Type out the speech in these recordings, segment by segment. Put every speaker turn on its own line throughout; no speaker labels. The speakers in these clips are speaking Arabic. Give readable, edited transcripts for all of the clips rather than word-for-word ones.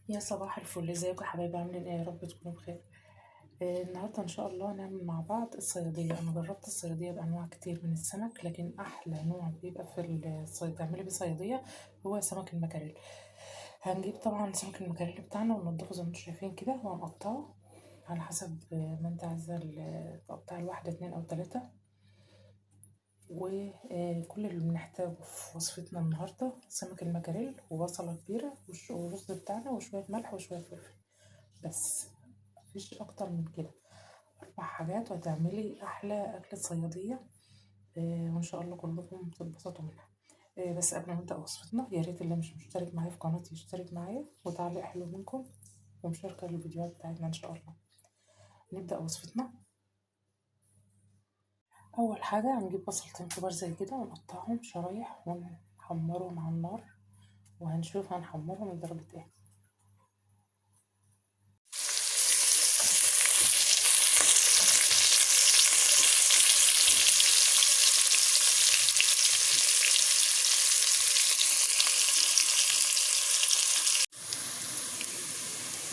يا صباح الفل، ازيكم يا حبايبي؟ عاملين ايه؟ يا رب تكونوا بخير. النهارده ان شاء الله نعمل مع بعض الصياديه. انا جربت الصياديه بانواع كتير من السمك، لكن احلى نوع بيبقى في تعملي بيه صياديه هو سمك المكاريل. هنجيب طبعا سمك المكاريل بتاعنا وننضفه زي ما انتم شايفين كده، وهنقطعه على حسب ما انت عايزه تقطعي الواحده 2 أو 3. وكل اللي بنحتاجه في وصفتنا النهارده سمك المكاريل وبصله كبيره والرز بتاعنا وشويه ملح وشويه فلفل بس. مفيش اكتر من كده، 4 حاجات وهتعملي احلى اكلة صيادية. وان شاء الله كلكم تتبسطوا منها. بس قبل ما نبدا وصفتنا، يا ريت اللي مش مشترك معايا في قناتي يشترك معايا، وتعليق حلو منكم ومشاركة للفيديوهات بتاعتنا ان شاء الله. نبدا وصفتنا. اول حاجة هنجيب بصلتين كبار زي كده ونقطعهم شرايح ونحمرهم على النار، وهنشوف هنحمرهم لدرجة ايه.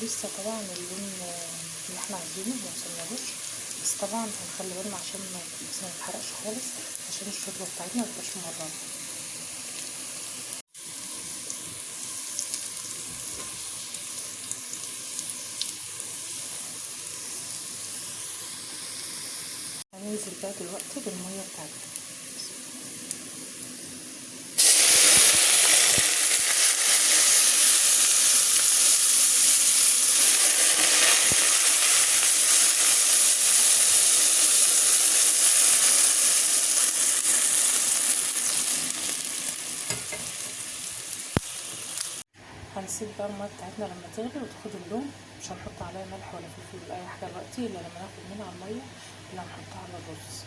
لسه طبعا اللون اللي احنا عايزينه موصلنالوش، بس طبعا هنخلي بالنا عشان ما يتحرقش خالص، عشان الشوربة بتاعتنا متبقاش مرة. هننزل بقى دلوقتي بالمية بتاعتنا. هنسيب بقى المية بتاعتنا لما تغلي وتاخد اللون. مش هنحط عليها ملح ولا فلفل ولا اي حاجة دلوقتي الا لما ناخد منها المية اللي هنحطها على الرز.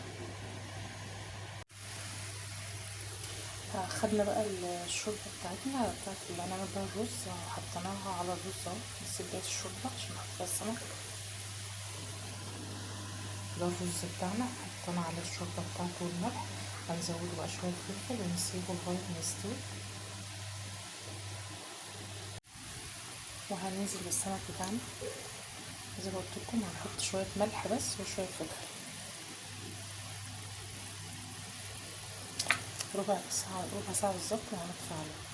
خدنا بقى الشوربة بتاعتنا بتاعت اللي هنعمل بيها الرز، حطيناها على الرز اهو، بس بداية الشوربة عشان نحط فيها السمك. ده الرز بتاعنا حطينا عليه الشوربة بتاعته والملح. هنزوده بقى شوية فلفل ونسيبه لغاية ما يستوي، وهننزل بالسمك بتاعنا. زي ما قلت لكم هنحط شوية ملح بس وشوية فلفل. ربع ساعة بالظبط وهنطفي عليه.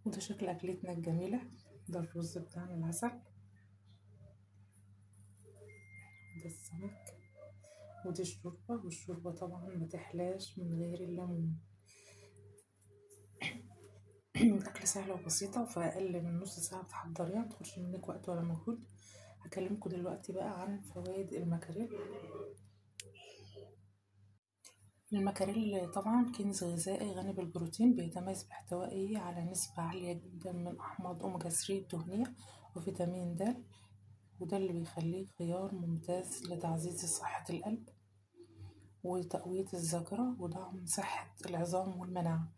وده شكل أكلتنا الجميلة. ده الرز بتاعنا العسل، ده السمك، ودي الشوربة. والشوربة طبعا متحلاش من غير الليمون. أكلة سهلة وبسيطة، وفي أقل من نص ساعة بتحضريها، متاخدش منك وقت ولا مجهود. هكلمكم دلوقتي بقى عن فوائد المكاريل. المكاريل طبعا كنز غذائي غني بالبروتين، بيتميز باحتوائه على نسبة عالية جدا من أحماض أوميجا 3 الدهنية وفيتامين د، وده اللي بيخليه خيار ممتاز لتعزيز صحة القلب وتقوية الذاكرة ودعم صحة العظام والمناعة.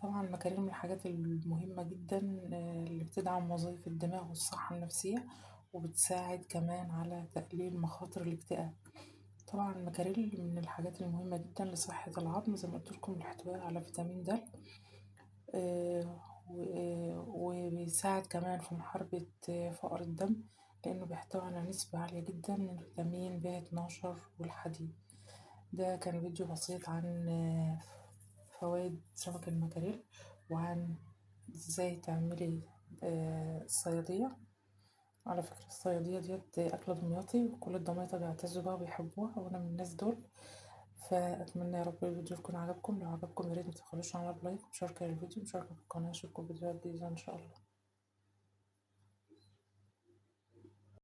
طبعا المكاريل من الحاجات المهمة جدا اللي بتدعم وظائف الدماغ والصحة النفسية، وبتساعد كمان على تقليل مخاطر الاكتئاب. طبعا المكاريل من الحاجات المهمة جدا لصحة العظم، زي ما قلت لكم الاحتواء على فيتامين د. وبيساعد كمان في محاربة فقر الدم، لأنه بيحتوي على نسبة عالية جدا من فيتامين ب12 والحديد. ده كان فيديو بسيط عن فوائد سمك المكاريل، وعن ازاي تعملي الصيادية. على فكرة الصيادية ديت أكلة دمياطي، وكل الدمياطة بيعتزوا بها وبيحبوها، وأنا من الناس دول. فأتمنى يا رب الفيديو يكون عجبكم. لو عجبكم ياريت متبخلوش على لايك ومشاركة للفيديو، مشاركة في القناة، أشوفكم فيديوهات جديدة إن شاء الله.